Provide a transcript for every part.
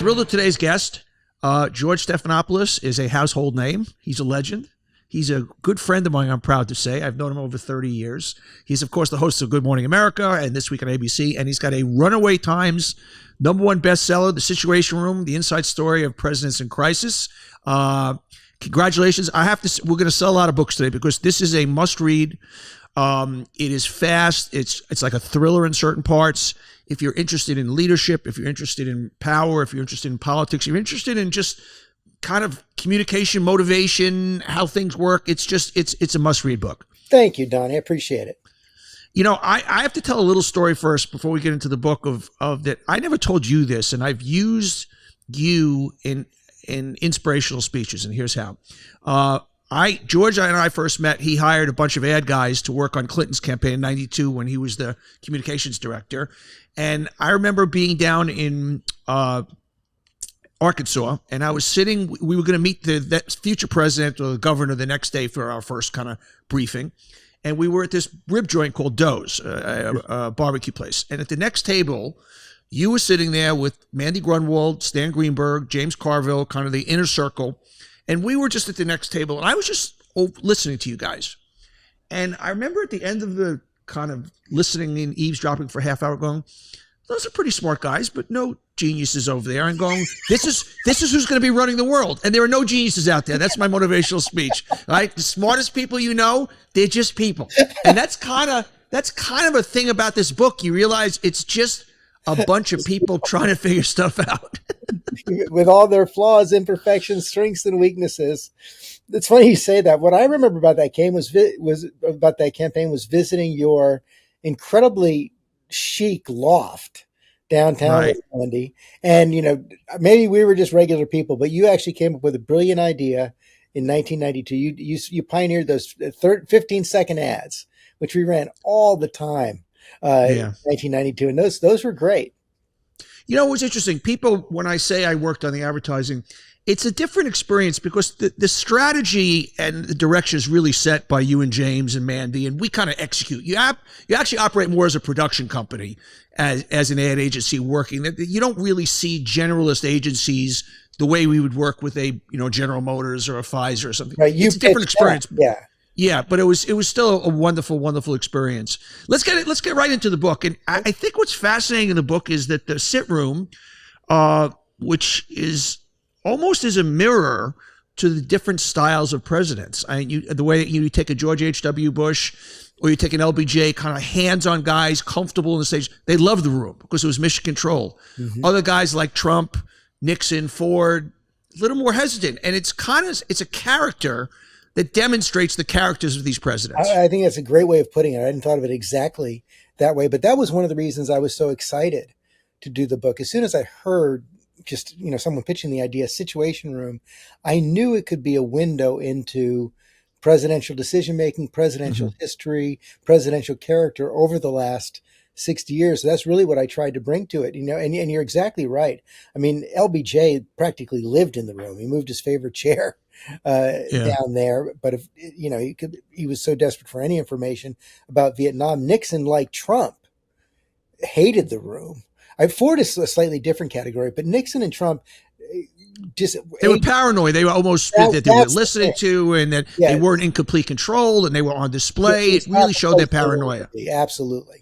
thrilled with today's guest. George Stephanopoulos is a household name. He's a legend. He's a good friend of mine, I'm proud to say. I've known him over 30 years. He's, of course, the host of Good Morning America and This Week on ABC, and he's got a Runaway Times #1 bestseller, The Situation Room, The Inside Story of Presidents in Crisis. Congratulations. We're going to sell a lot of books today because this is a must-read. It is fast. It's like a thriller in certain parts. If you're interested in leadership, if you're interested in power, if you're interested in politics, if you're interested in just kind of communication, motivation, how things work, it's a must-read book. Thank you, Donny. I appreciate it. You know, I have to tell a little story first before we get into the book of that. I never told you this, and I've used you in inspirational speeches, and here's how. George and I first met. He hired a bunch of ad guys to work on Clinton's campaign in '92 when he was the communications director. And I remember being down in Arkansas, and I was sitting. We were going to meet the future president or the governor the next day for our first kind of briefing. And we were at this rib joint called Doe's, a barbecue place. And at the next table, you were sitting there with Mandy Grunwald, Stan Greenberg, James Carville, kind of the inner circle. And we were just at the next table, and I was just listening to you guys. And I remember at the end of the kind of listening and eavesdropping for a half hour going, those are pretty smart guys, but no geniuses over there. And going, this is who's going to be running the world. And there are no geniuses out there. That's my motivational speech, right? The smartest people you know, they're just people. And that's kind of a thing about this book. You realize it's just a bunch of people trying to figure stuff out. With all their flaws, imperfections, strengths, and weaknesses. It's funny you say that. What I remember about that campaign was visiting your incredibly chic loft downtown, right, with Andy. And, you know, maybe we were just regular people, but you actually came up with a brilliant idea in 1992. You pioneered those 15-second ads, which we ran all the time. In 1992, and those were great. You know, what's interesting, people, when I say I worked on the advertising, it's a different experience because the strategy and the direction is really set by you and James and Mandy, and we kind of execute. You actually operate more as a production company as an ad agency working. You don't really see generalist agencies the way we would work with a General Motors or a Pfizer or something. Right, it's a different experience. Yeah. Yeah, but it was still a wonderful, wonderful experience. Let's get right into the book. And I think what's fascinating in the book is that the sit room, which is almost as a mirror to the different styles of presidents. The way that you take a George H.W. Bush or you take an LBJ, kind of hands-on guys, comfortable on the stage. They loved the room because it was mission control. Mm-hmm. Other guys like Trump, Nixon, Ford, a little more hesitant. And it's a character that demonstrates the characters of these presidents. I think that's a great way of putting it. I hadn't thought of it exactly that way, but that was one of the reasons I was so excited to do the book. As soon as I heard someone pitching the idea, Situation Room, I knew it could be a window into presidential decision-making, presidential mm-hmm. history, presidential character over the last 60 years. So that's really what I tried to bring to it, and you're exactly right. I mean, LBJ practically lived in the room. He moved his favorite chair down there, but if he was so desperate for any information about Vietnam. Nixon, like Trump, hated the room. Ford is a slightly different category, but Nixon and Trump they were paranoid. They were almost that they were listening to, and that they weren't in complete control, and they were on display. It really showed their paranoia. Absolutely.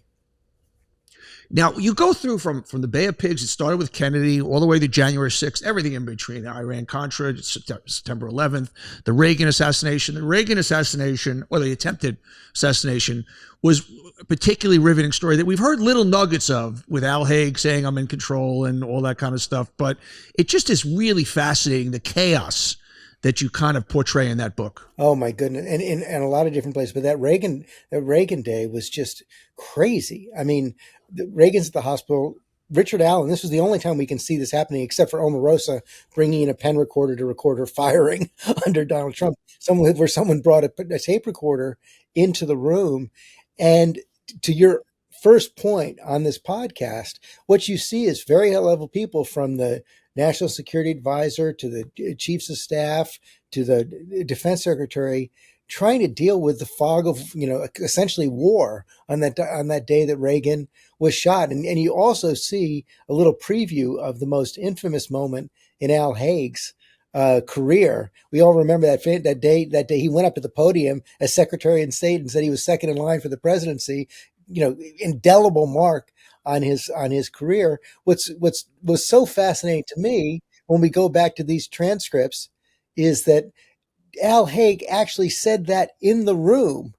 Now, you go through from the Bay of Pigs, it started with Kennedy, all the way to January 6th, everything in between, Iran-Contra, September 11th, the Reagan assassination. The Reagan assassination, or the attempted assassination, was a particularly riveting story that we've heard little nuggets of, with Al Haig saying I'm in control and all that kind of stuff. But it just is really fascinating, the chaos that you kind of portray in that book. Oh my goodness. And in a lot of different places. But that Reagan day was just crazy. I mean, Reagan's at the hospital. Richard Allen, this was the only time we can see this happening, except for Omarosa bringing in a pen recorder to record her firing under Donald Trump. Where someone brought a tape recorder into the room. And to your first point on this podcast, what you see is very high-level people, from the National Security Advisor to the chiefs of staff to the defense secretary, trying to deal with the fog of, essentially war on that day that Reagan was shot. And you also see a little preview of the most infamous moment in Al Haig's career. We all remember that day he went up to the podium as Secretary of State and said he was second in line for the presidency. Indelible mark on his career. What's was so fascinating to me when we go back to these transcripts is that Al Haig actually said that in the room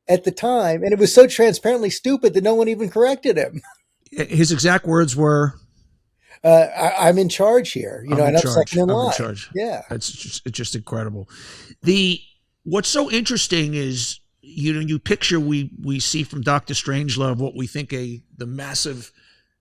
at the time, and it was so transparently stupid that no one even corrected him. His exact words were, I'm in charge here, I'm in and I'm second charge. in I'm in line. charge. Yeah. It's just incredible. The What's so interesting is, you picture, we see from Dr. Strangelove what we think the massive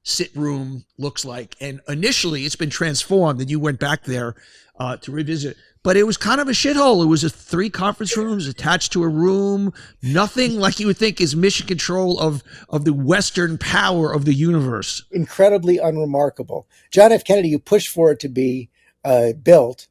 sit room looks like, and initially it's been transformed, and you went back there to revisit. But it was kind of a shithole. It was 3 conference rooms attached to a room. Nothing like you would think is mission control of the Western power of the universe. Incredibly unremarkable. John F. Kennedy, who pushed for it to be built,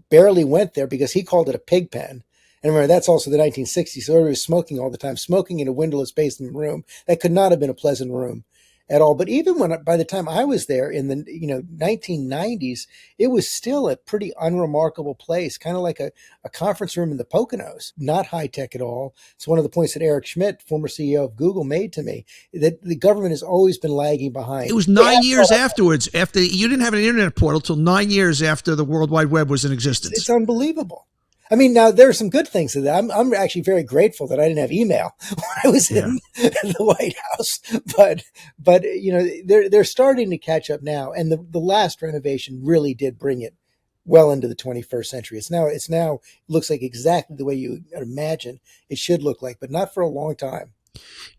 barely went there because he called it a pig pen. And remember, that's also the 1960s. So everybody was smoking all the time, smoking in a windowless basement room. That could not have been a pleasant room at all. But even by the time I was there in the 1990s, it was still a pretty unremarkable place, kind of like a conference room in the Poconos, not high tech at all. It's one of the points that Eric Schmidt, former CEO of Google, made to me, that the government has always been lagging behind. It was 9 years afterwards. After you didn't have an internet portal till 9 years after the World Wide Web was in existence. It's unbelievable. I mean, now there are some good things to that. I'm actually very grateful that I didn't have email when I was in the White House. But they're starting to catch up now, and the last renovation really did bring it well into the 21st century. It's now looks like exactly the way you imagine it should look like, but not for a long time.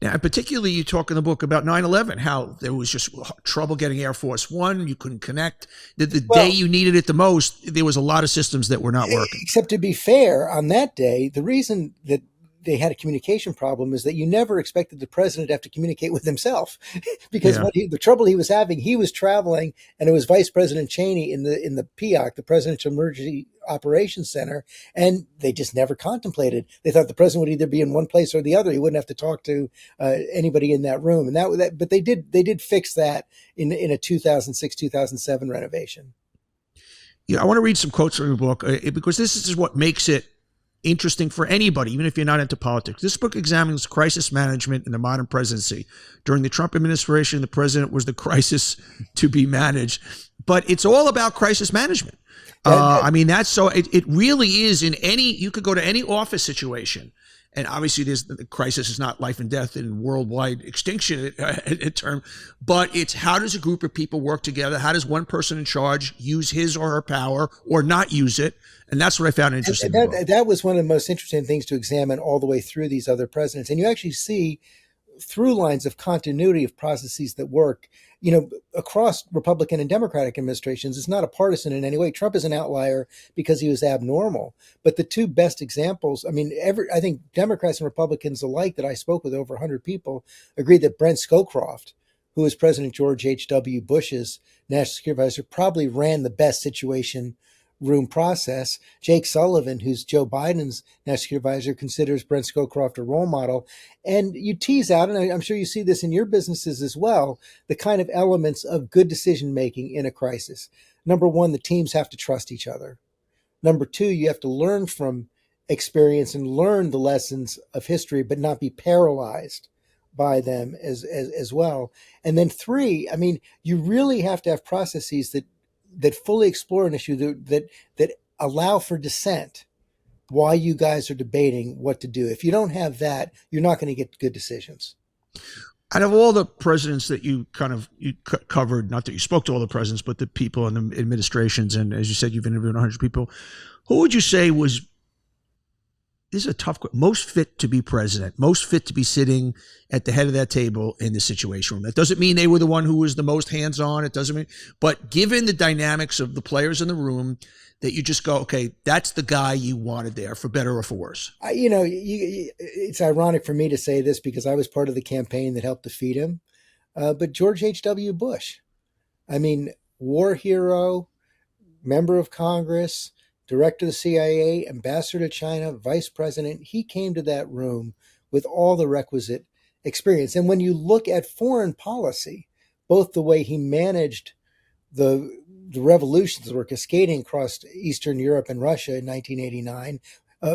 Now, particularly, you talk in the book about 9/11, how there was just trouble getting Air Force One. You couldn't connect. The day you needed it the most, there was a lot of systems that were not working. Except, to be fair, on that day, the reason that they had a communication problem is that you never expected the president to have to communicate with himself, because the trouble he was having, he was traveling, and it was Vice President Cheney in the POC, the Presidential Emergency Operations Center, and they just never contemplated. They thought the president would either be in one place or the other. He wouldn't have to talk to anybody in that room, and but they did fix that in a 2006-2007 renovation. I want to read some quotes from your book because this is what makes it interesting for anybody, even if you're not into politics. This book examines crisis management in the modern presidency. During the Trump administration, the president was the crisis to be managed, but it's all about crisis management. That's so it really is you could go to any office situation, and obviously the crisis is not life and death and worldwide extinction term, but it's how does a group of people work together? How does one person in charge use his or her power or not use it? And that's what I found interesting. That was one of the most interesting things to examine all the way through these other presidents. And you actually see through lines of continuity of processes that work, across Republican and Democratic administrations. It's not a partisan in any way. Trump is an outlier because he was abnormal. But the two best examples, I think Democrats and Republicans alike that I spoke with, over 100 people, agreed that Brent Scowcroft, who was President George H.W. Bush's national security advisor, probably ran the best situation room process. Jake Sullivan, who's Joe Biden's national security advisor, considers Brent Scowcroft a role model. And you tease out, and I'm sure you see this in your businesses as well, the kind of elements of good decision making in a crisis. Number one, the teams have to trust each other. Number two, you have to learn from experience and learn the lessons of history, but not be paralyzed by them as well. And then three, you really have to have processes that fully explore an issue, that allow for dissent while you guys are debating what to do. If you don't have that, you're not going to get good decisions. Out of all the presidents that you covered, not that you spoke to all the presidents, but the people in the administrations, and as you said, you've interviewed 100 people, who would you say was, this is a tough question, most fit to be president, most fit to be sitting at the head of that table in the Situation Room? That doesn't mean they were the one who was the most hands-on. It doesn't mean, but given the dynamics of the players in the room, that you just go, okay, that's the guy you wanted there, for better or for worse. It's ironic for me to say this because I was part of the campaign that helped defeat him. But George H.W. Bush, war hero, member of Congress, director of the CIA, ambassador to China, vice president. He came to that room with all the requisite experience. And when you look at foreign policy, both the way he managed the revolutions that were cascading across Eastern Europe and Russia in 1989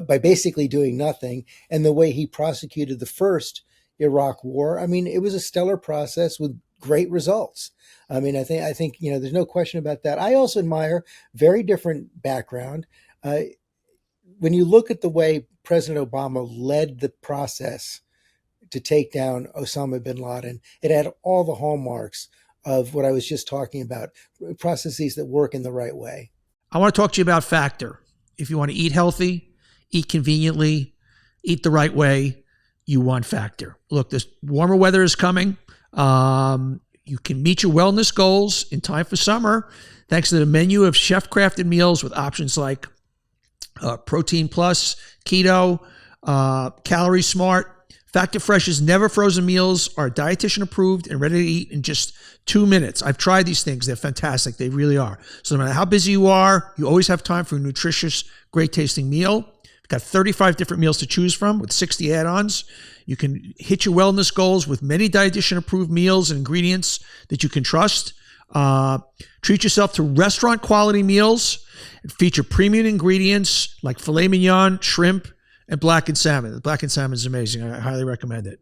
by basically doing nothing, and the way he prosecuted the first Iraq War, I mean, it was a stellar process with great results. I mean, I think there's no question about that. I also admire very different background. When you look at the way President Obama led the process to take down Osama bin Laden, it had all the hallmarks of what I was just talking about, processes that work in the right way. I want to talk to you about Factor. If you want to eat healthy, eat conveniently, eat the right way, you want Factor. Look, this warmer weather is coming. You can meet your wellness goals in time for summer thanks to the menu of chef-crafted meals with options like Protein Plus, Keto, Calorie Smart. Factor Fresh's never frozen meals are dietitian approved and ready to eat in just 2 minutes. I've tried these things. They're fantastic. They really are. So no matter how busy you are, you always have time for a nutritious, great tasting meal. We've got 35 different meals to choose from with 60 add-ons. You can hit your wellness goals with many dietitian approved meals and ingredients that you can trust. Treat yourself to restaurant quality meals and feature premium ingredients like filet mignon, shrimp, and blackened salmon. The blackened salmon is amazing. I highly recommend it.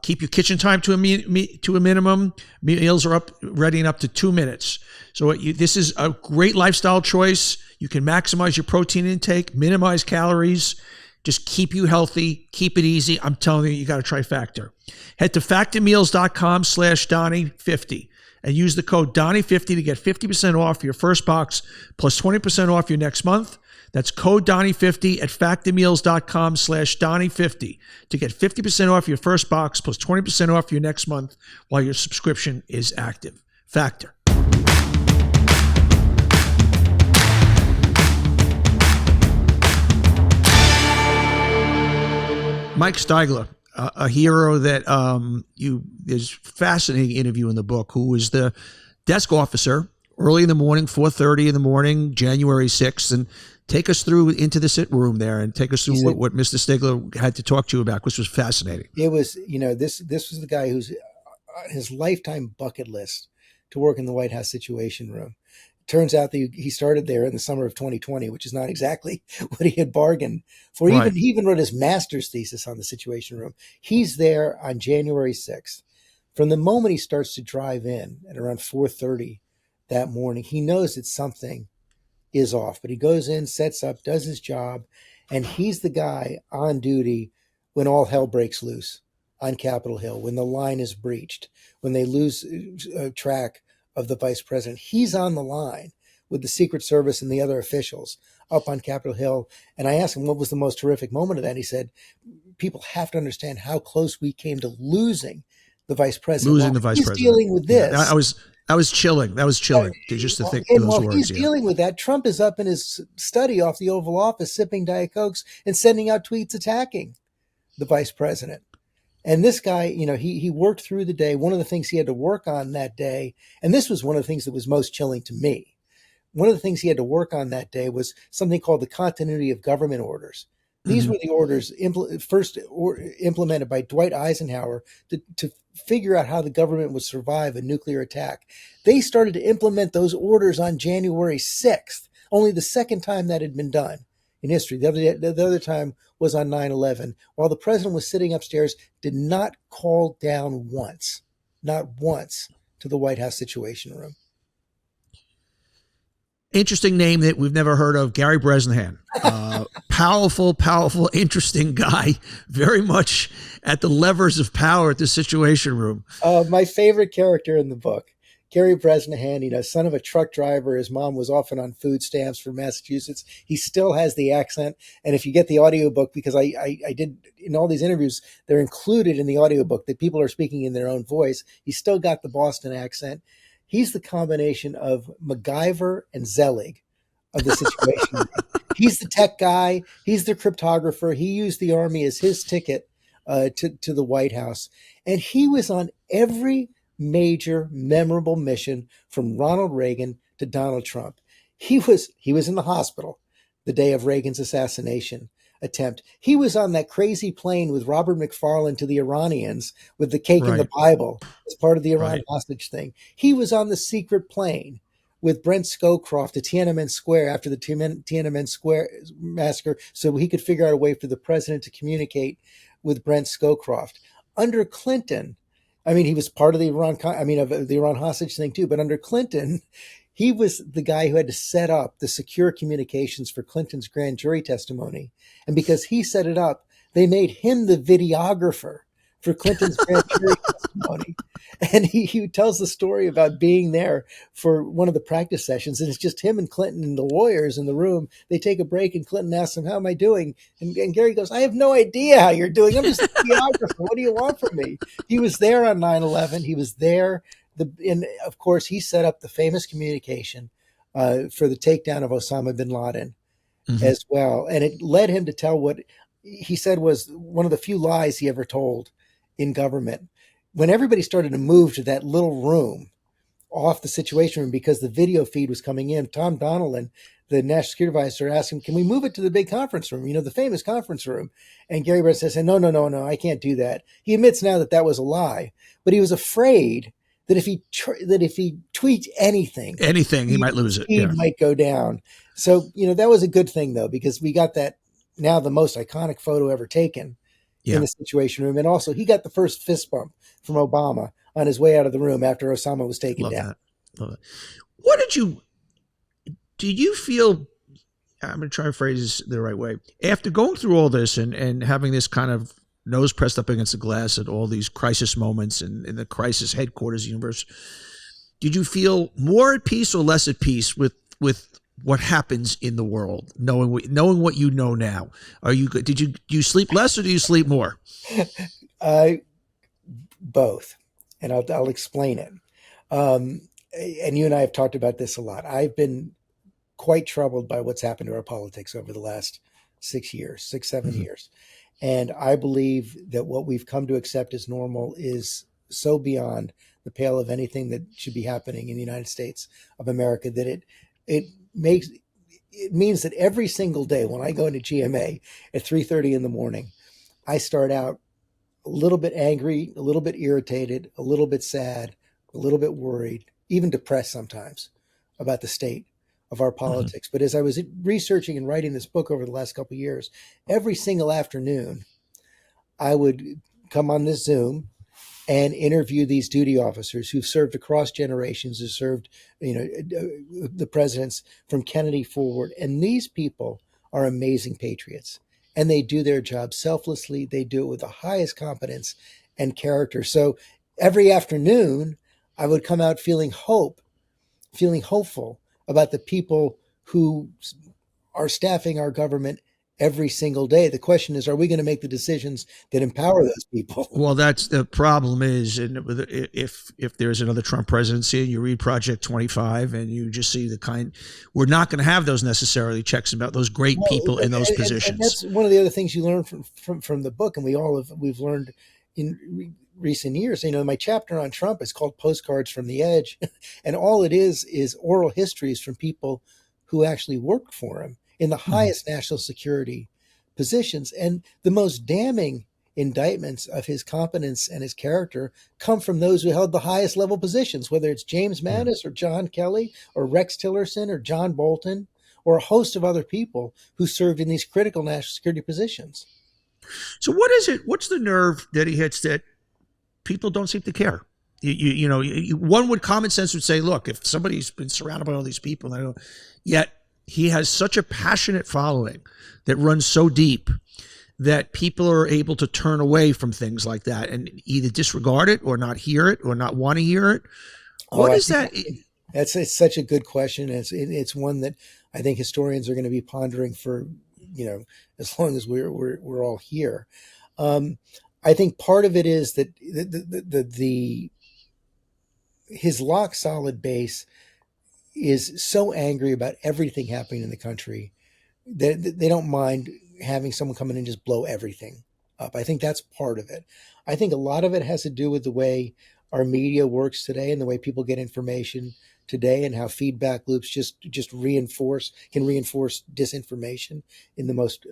Keep your kitchen time to a minimum. Meals are ready in up to 2 minutes. So this is a great lifestyle choice. You can maximize your protein intake, minimize calories, just keep you healthy, keep it easy. I'm telling you got to try Factor. Head to factormeals.com/Donny50 and use the code Donny50 to get 50% off your first box plus 20% off your next month. That's code Donny50 at factormeals.com/Donny50 to get 50% off your first box plus 20% off your next month while your subscription is active. Factor. Mike Stigler, a hero that there's fascinating interview in the book, who was the desk officer early in the morning, 4:30 in the morning, January 6th, and take us through into the sit room there and take us through what Mr. Stigler had to talk to you about, which was fascinating. It was, this was the guy who's on his lifetime bucket list to work in the White House Situation Room. Turns out that he started there in the summer of 2020, which is not exactly what he had bargained for. Right. He even wrote his master's thesis on the Situation Room. He's there on January 6th. From the moment he starts to drive in at around 4:30 that morning, he knows that something is off. But he goes in, sets up, does his job, and he's the guy on duty when all hell breaks loose on Capitol Hill, when the line is breached, when they lose track of the vice president. He's on the line with the Secret Service and the other officials up on Capitol Hill. And I asked him what was the most horrific moment of that. And he said, people have to understand how close we came to losing the vice president. Losing the vice president. He's dealing with this. Yeah, I was chilling. That was chilling just to think and those while words. He's dealing with that, Trump is up in his study off the Oval Office, sipping Diet Cokes and sending out tweets attacking the vice president. And this guy, he worked through the day. One of the things he had to work on that day, and this was one of the things that was most chilling to me. One of the things he had to work on that day was something called the continuity of government orders. These were the orders first implemented by Dwight Eisenhower to figure out how the government would survive a nuclear attack. They started to implement those orders on January 6th, only the second time that had been done in history. The other time was on 9/11, while the president was sitting upstairs, did not call down once, not once, to the White House Situation Room. Interesting name that we've never heard of, Gary Bresnahan. Powerful, interesting guy, very much at the levers of power at the Situation Room. My favorite character in the book, Gary Bresnahan, son of a truck driver. His mom was often on food stamps from Massachusetts. He still has the accent. And if you get the audiobook, because I did in all these interviews, they're included in the audiobook that people are speaking in their own voice. He's still got the Boston accent. He's the combination of MacGyver and Zelig of the Situation. He's the tech guy. He's the cryptographer. He used the Army as his ticket to the White House. And he was on every major memorable mission from Ronald Reagan to Donald Trump. He was in the hospital. the day of Reagan's assassination attempt. He was on that crazy plane with Robert McFarlane to the Iranians with the cake and the Right. Bible as part of the Iran Right. hostage thing. He was on the secret plane with Brent Scowcroft to Tiananmen Square after the Tiananmen Square massacre so he could figure out a way for the president to communicate with Brent Scowcroft. Under Clinton, I mean, he was part of the of the Iran hostage thing too, but under Clinton, he was the guy who had to set up the secure communications for Clinton's grand jury testimony. And because he set it up, they made him the videographer for Clinton's grand jury testimony. And he tells the story about being there for one of the practice sessions. And it's just him and Clinton and the lawyers in the room. They take a break and Clinton asks him, how am I doing? And Gary goes, I have no idea how you're doing. I'm just a videographer. What do you want from me? He was there on 9/11. He was there. And of course, he set up the famous communication for the takedown of Osama bin Laden Mm-hmm. as well. And it led him to tell what he said was one of the few lies he ever told in government. When everybody started to move to that little room off the Situation Room because the video feed was coming in, Tom Donnellan, the national security advisor, asked him, can we move it to the big conference room, the famous conference room? And Gary Brett says, no, no, no, no, I can't do that. He admits now that that was a lie, but he was afraid that if he tweets anything, Anything, he might lose it. feed Yeah. might go down. So, that was a good thing, though, because we got that now the most iconic photo ever taken in Yeah. the Situation Room. And also, he got the first fist bump from Obama on his way out of the room after Osama was taken Love down. that. Love it. What did you feel? I'm going to try to phrase this the right way. After going through all this and having this kind of nose pressed up against the glass at all these crisis moments and in the crisis headquarters universe, did you feel more at peace or less at peace with what happens in the world, knowing what you know now? Do you sleep less or do you sleep more? Both, and I'll explain it. And you and I have talked about this a lot. I've been quite troubled by what's happened to our politics over the last 6 years, 7 Mm-hmm. years. And I believe that what we've come to accept as normal is so beyond the pale of anything that should be happening in the United States of America that it means that every single day when I go into GMA at 3:30 in the morning, I start out a little bit angry, a little bit irritated, a little bit sad, a little bit worried, even depressed sometimes about the state of our politics. Mm-hmm. But as I was researching and writing this book over the last couple of years, every single afternoon, I would come on this Zoom and interview these duty officers who've served across generations, who've served, the presidents from Kennedy forward. And these people are amazing patriots. And they do their job selflessly. They do it with the highest competence and character. So every afternoon, I would come out feeling hopeful about the people who are staffing our government every single day. The question is, are we going to make the decisions that empower those people? Well, that's the problem is, and if there's another Trump presidency and you read Project 25 and you just see we're not going to have those necessarily checks about those great people in those positions. And that's one of the other things you learn from the book. And we've learned in recent years. My chapter on Trump is called Postcards from the Edge. And all it is oral histories from people who actually worked for him in the highest national security positions. And the most damning indictments of his competence and his character come from those who held the highest level positions, whether it's James Mattis or John Kelly or Rex Tillerson or John Bolton or a host of other people who served in these critical national security positions. So what is it? What's the nerve that he hits that people don't seem to care? Common sense would say, look, if somebody's been surrounded by all these people, yet he has such a passionate following that runs so deep that people are able to turn away from things like that and either disregard it or not hear it or not want to hear it. What is that? It's such a good question. It's one that I think historians are going to be pondering for, as long as we're all here. I think part of it is that his rock solid base is so angry about everything happening in the country that they don't mind having someone come in and just blow everything up. I think that's part of it. I think a lot of it has to do with the way our media works today and the way people get information today, and how feedback loops just can reinforce disinformation in the most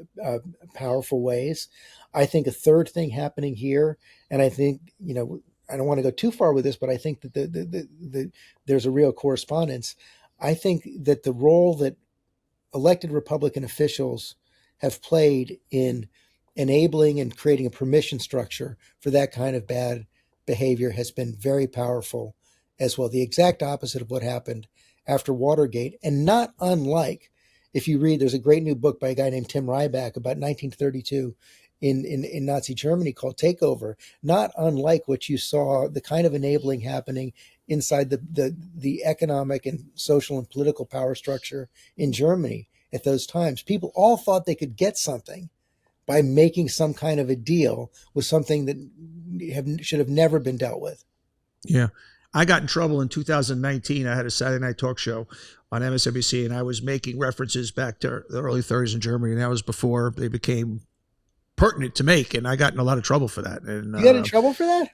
powerful ways. I think a third thing happening here, and I think, I don't want to go too far with this, but I think that there's a real correspondence. I think that the role that elected Republican officials have played in enabling and creating a permission structure for that kind of bad behavior has been very powerful as well. The exact opposite of what happened after Watergate, and not unlike, if you read, there's a great new book by a guy named Tim Ryback about 1932 in Nazi Germany called Takeover. Not unlike what you saw, the kind of enabling happening inside the economic and social and political power structure in Germany at those times. People all thought they could get something by making some kind of a deal with something that should have never been dealt with. Yeah. I got in trouble in 2019. I had a Saturday night talk show on MSNBC, and I was making references back to the early 30s in Germany, and that was before they became pertinent to make, and I got in a lot of trouble for that. And you got in trouble for that?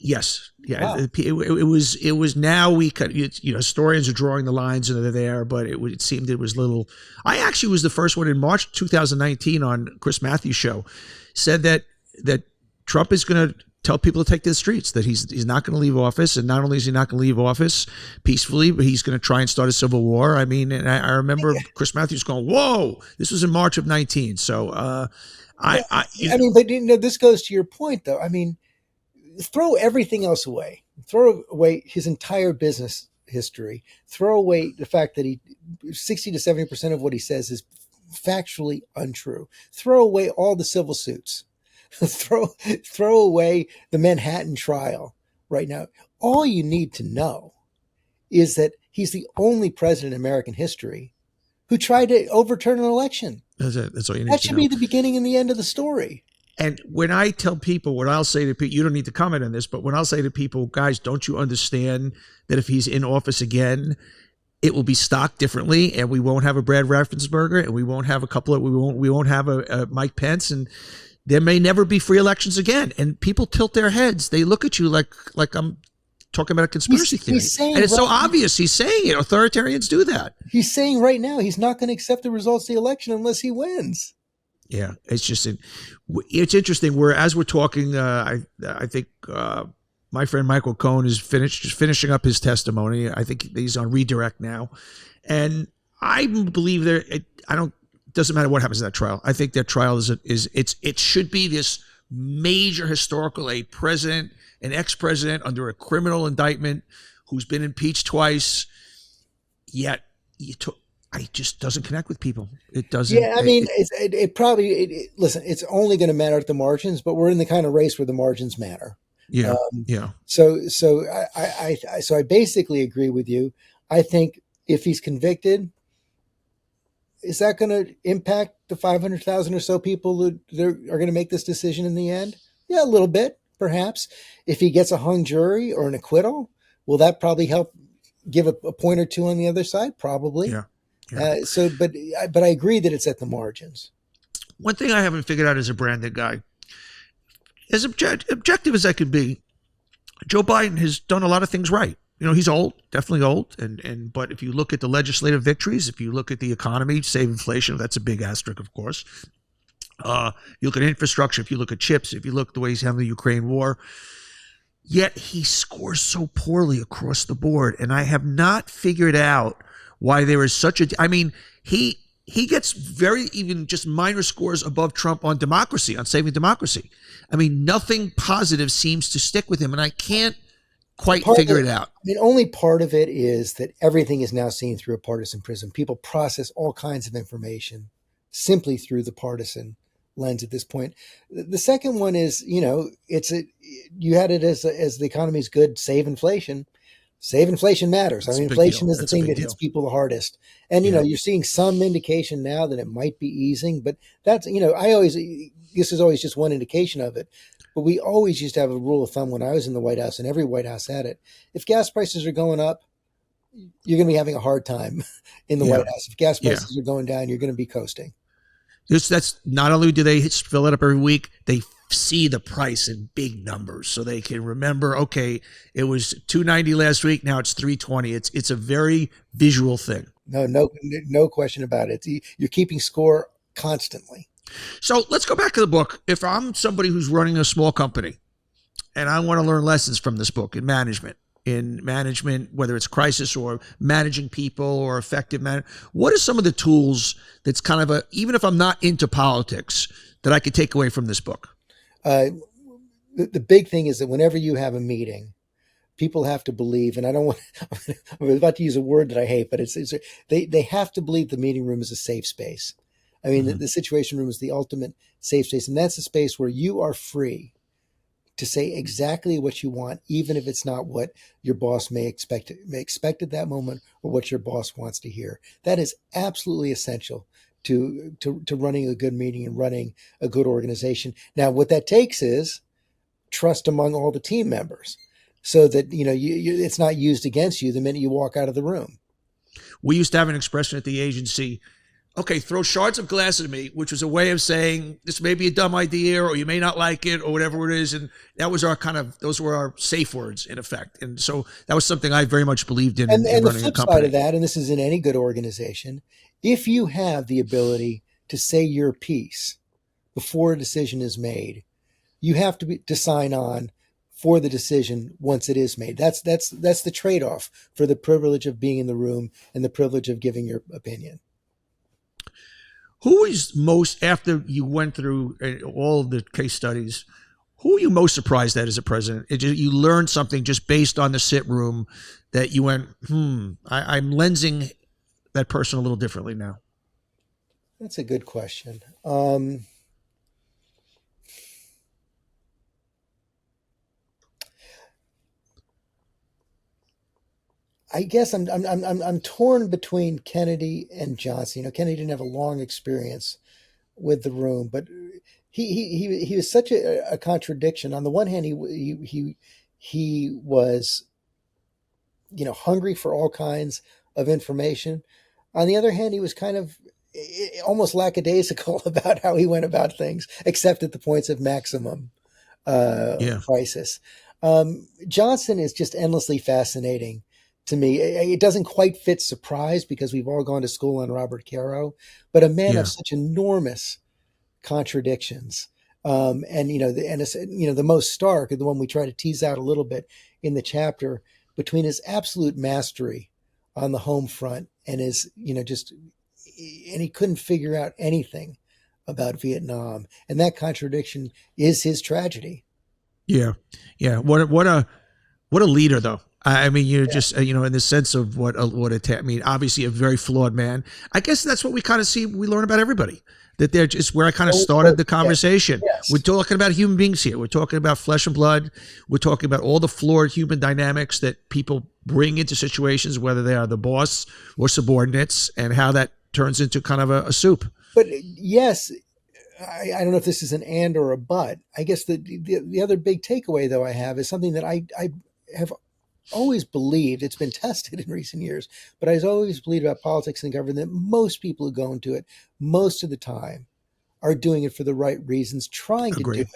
Yes, yeah. Wow. It was now we could, historians are drawing the lines and they're there, but it seemed it was little. I actually was the first one in March 2019 on Chris Matthews' show, said that Trump is going to tell people to take to the streets, that he's not going to leave office, and not only is he not going to leave office peacefully, but he's going to try and start a civil war. I mean, and I remember Chris Matthews going, "Whoa!" This was in March of 19. So this goes to your point, though. I mean, throw everything else away. Throw away his entire business history. Throw away the fact that 60 to 70% of what he says is factually untrue. Throw away all the civil suits. throw away the Manhattan trial right now. All you need to know is that he's the only president in American history who tried to overturn an election. That's it. That's all you need That to should know. be the beginning and the end of the story. And when I tell people, what I'll say to people, you don't need to comment on this, but when I'll say to people, guys, don't you understand that if he's in office again, it will be stocked differently, and we won't have a Brad Raffensperger, and we won't have we won't have a Mike Pence, and there may never be free elections again. And people tilt their heads. They look at you like I'm talking about a conspiracy theory. And it's so obvious he's saying it. Authoritarians do that. He's saying right now he's not going to accept the results of the election unless he wins. Yeah, it's interesting. As we're talking, I think my friend Michael Cohen is finishing up his testimony. I think he's on redirect now, and I believe it doesn't matter what happens in that trial. I think that trial it should be this major historical, a president, an ex-president under a criminal indictment who's been impeached twice, yet it just doesn't connect with people. It doesn't. Yeah, I mean, listen, it's only going to matter at the margins, but we're in the kind of race where the margins matter. Yeah, yeah. So I basically agree with you. I think if he's convicted, is that going to impact the 500,000 or so people that are going to make this decision in the end? Yeah, a little bit, perhaps. If he gets a hung jury or an acquittal, will that probably help give a point or two on the other side? Probably. Yeah. But I agree that it's at the margins. One thing I haven't figured out as a branded guy, as objective as I could be, Joe Biden has done a lot of things right. He's old, definitely old, but if you look at the legislative victories, if you look at the economy, save inflation, that's a big asterisk, of course. You look at infrastructure, if you look at chips, if you look at the way he's handling the Ukraine war, yet he scores so poorly across the board, and I have not figured out why there is such he gets even just minor scores above Trump on democracy, on saving democracy. I mean, nothing positive seems to stick with him, and I can't quite figure it out. I mean, only part of it is that everything is now seen through a partisan prism. People process all kinds of information simply through the partisan lens at this point. The second one is, you had it as the economy's good, save inflation. Save inflation matters. I mean, inflation is the thing that hits people the hardest. And, you're seeing some indication now that it might be easing, but that's, this is always just one indication of it. But we always used to have a rule of thumb when I was in the White House, and every White House had it. If gas prices are going up, you're going to be having a hard time in the White House. If gas prices are going down, you're going to be coasting. That's not only do they fill it up every week, they see the price in big numbers so they can remember, okay, it was $290 last week, now it's $320. It's a very visual thing. No question about it. You're keeping score constantly. So let's go back to the book. If I'm somebody who's running a small company and I want to learn lessons from this book in management, whether it's crisis or managing people or effective management, what are some of the tools that's kind of even if I'm not into politics, that I could take away from this book? The big thing is that whenever you have a meeting, people have to believe, and I don't want, I'm about to use a word that I hate, but they have to believe the meeting room is a safe space. I mean, the situation room is the ultimate safe space. And that's a space where you are free to say exactly what you want, even if it's not what your boss may expect at that moment or what your boss wants to hear. That is absolutely essential to running a good meeting and running a good organization. Now, what that takes is trust among all the team members so that, it's not used against you the minute you walk out of the room. We used to have an expression at the agency, okay, throw shards of glass at me, which was a way of saying this may be a dumb idea or you may not like it or whatever it is. And that was those were our safe words in effect. And so that was something I very much believed in. And running the flip a company side of that, and this is in any good organization, if you have the ability to say your piece before a decision is made, you have to sign on for the decision once it is made. That's the trade-off for the privilege of being in the room and the privilege of giving your opinion. Who is most, after you went through all of the case studies, who are you most surprised at as a president? You learned something just based on the sit room that you went, I'm lensing that person a little differently now. That's a good question. I guess I'm torn between Kennedy and Johnson. Kennedy didn't have a long experience with the room, but he was such a contradiction. On the one hand, he was, hungry for all kinds of information. On the other hand, he was kind of almost lackadaisical about how he went about things, except at the points of maximum crisis. Johnson is just endlessly fascinating to me. It doesn't quite fit surprise because we've all gone to school on Robert Caro, but a man of such enormous contradictions. The most stark, the one we try to tease out a little bit in the chapter, between his absolute mastery on the home front and his, and he couldn't figure out anything about Vietnam. And that contradiction is his tragedy. Yeah. Yeah. What a leader though. I mean, just, in the sense of obviously a very flawed man. I guess that's what we kind of see. We learn about everybody, that they're just where I kind of started the conversation. Yes. We're talking about human beings here. We're talking about flesh and blood. We're talking about all the flawed human dynamics that people bring into situations, whether they are the boss or subordinates, and how that turns into kind of a soup. But yes, I don't know if this is an and or a but. I guess the other big takeaway, though, I have is something that I have always believed. It's been tested in recent years, but I've always believed about politics and government that most people who go into it most of the time are doing it for the right reasons, trying to do it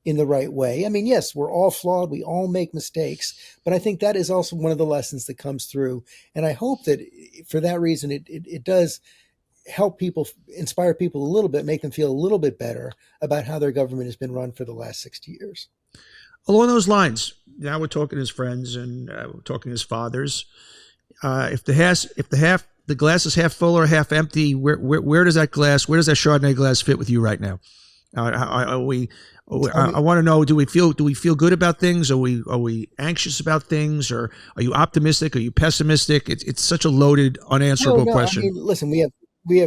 in the right way. I mean, yes, we're all flawed. We all make mistakes, but I think that is also one of the lessons that comes through. And I hope that for that reason, it does help people, inspire people a little bit, make them feel a little bit better about how their government has been run for the last 60 years. Along those lines, now we're talking as friends and we're talking as fathers. If the glass is half full or half empty, where does that Chardonnay glass fit with you right now? I want to know: do we feel good about things? Are we anxious about things, or are you optimistic? Are you pessimistic? It's such a loaded, unanswerable question. I mean, listen, we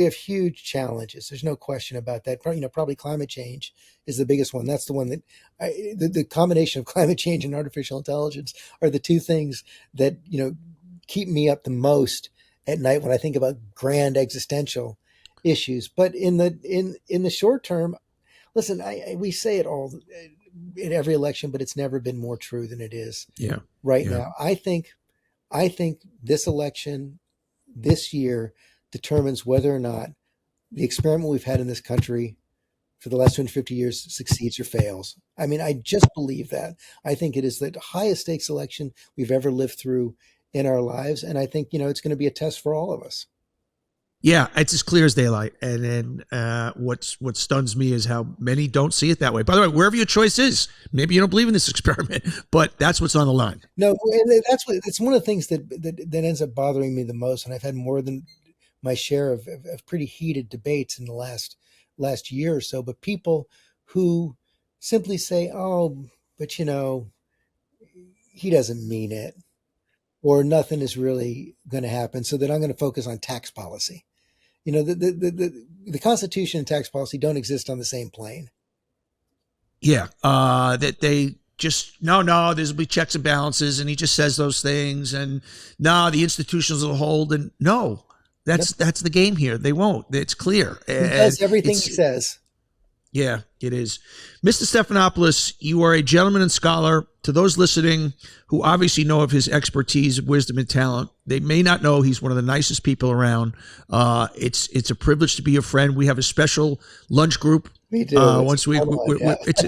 have huge challenges. There's no question about that. Probably climate change is the biggest one. That's the one that the combination of climate change and artificial intelligence are the two things that, keep me up the most at night when I think about grand existential issues. But in the short term, listen, we say it all in every election, but it's never been more true than it is now. I think this election this year determines whether or not the experiment we've had in this country for the last 250 years succeeds or fails. I mean, I just believe that. I think it is the highest stakes election we've ever lived through in our lives. And I think, it's going to be a test for all of us. Yeah, it's as clear as daylight. And then what stuns me is how many don't see it that way. By the way, wherever your choice is, maybe you don't believe in this experiment, but that's what's on the line. No, and it's one of the things that ends up bothering me the most. And I've had more than my share of pretty heated debates in the last year or so. But people who simply say, "Oh, but he doesn't mean it," or "Nothing is really going to happen," so that I'm going to focus on tax policy. The Constitution and tax policy don't exist on the same plane. Yeah, that they just no, there'll be checks and balances, and he just says those things, and no, the institutions will hold, and no, that's the game here. They won't. It's clear. He does everything he says. Yeah, it is. Mr. Stephanopoulos, you are a gentleman and scholar. To those listening who obviously know of his expertise, wisdom, and talent, they may not know he's one of the nicest people around. It's a privilege to be your friend. We have a special lunch group. Me too.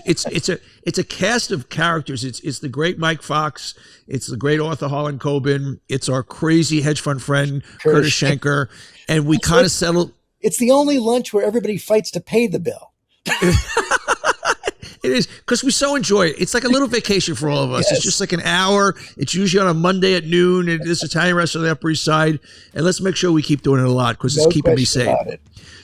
It's a cast of characters. It's the great Mike Fox. It's the great author Harlan Coben. It's our crazy hedge fund friend Curtis Schenker, and we kind of settle. It's the only lunch where everybody fights to pay the bill. It is, because we so enjoy it. It's like a little vacation for all of us. Yes. It's just like an hour. It's usually on a Monday at noon at this Italian restaurant on the Upper East Side. And let's make sure we keep doing it a lot, because it's keeping me safe.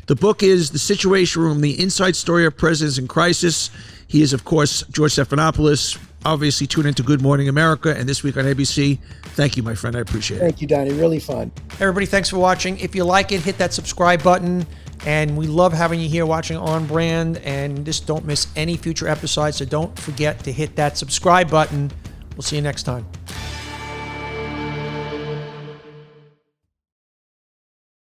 The book is The Situation Room, The Inside Story of Presidents in Crisis. He is, of course, George Stephanopoulos. Obviously, tune into Good Morning America and This Week on ABC. Thank you, my friend. I appreciate it. Thank you, Donny. Really fun. Everybody, thanks for watching. If you like it, hit that subscribe button. And we love having you here watching On Brand. And just don't miss any future episodes. So don't forget to hit that subscribe button. We'll see you next time.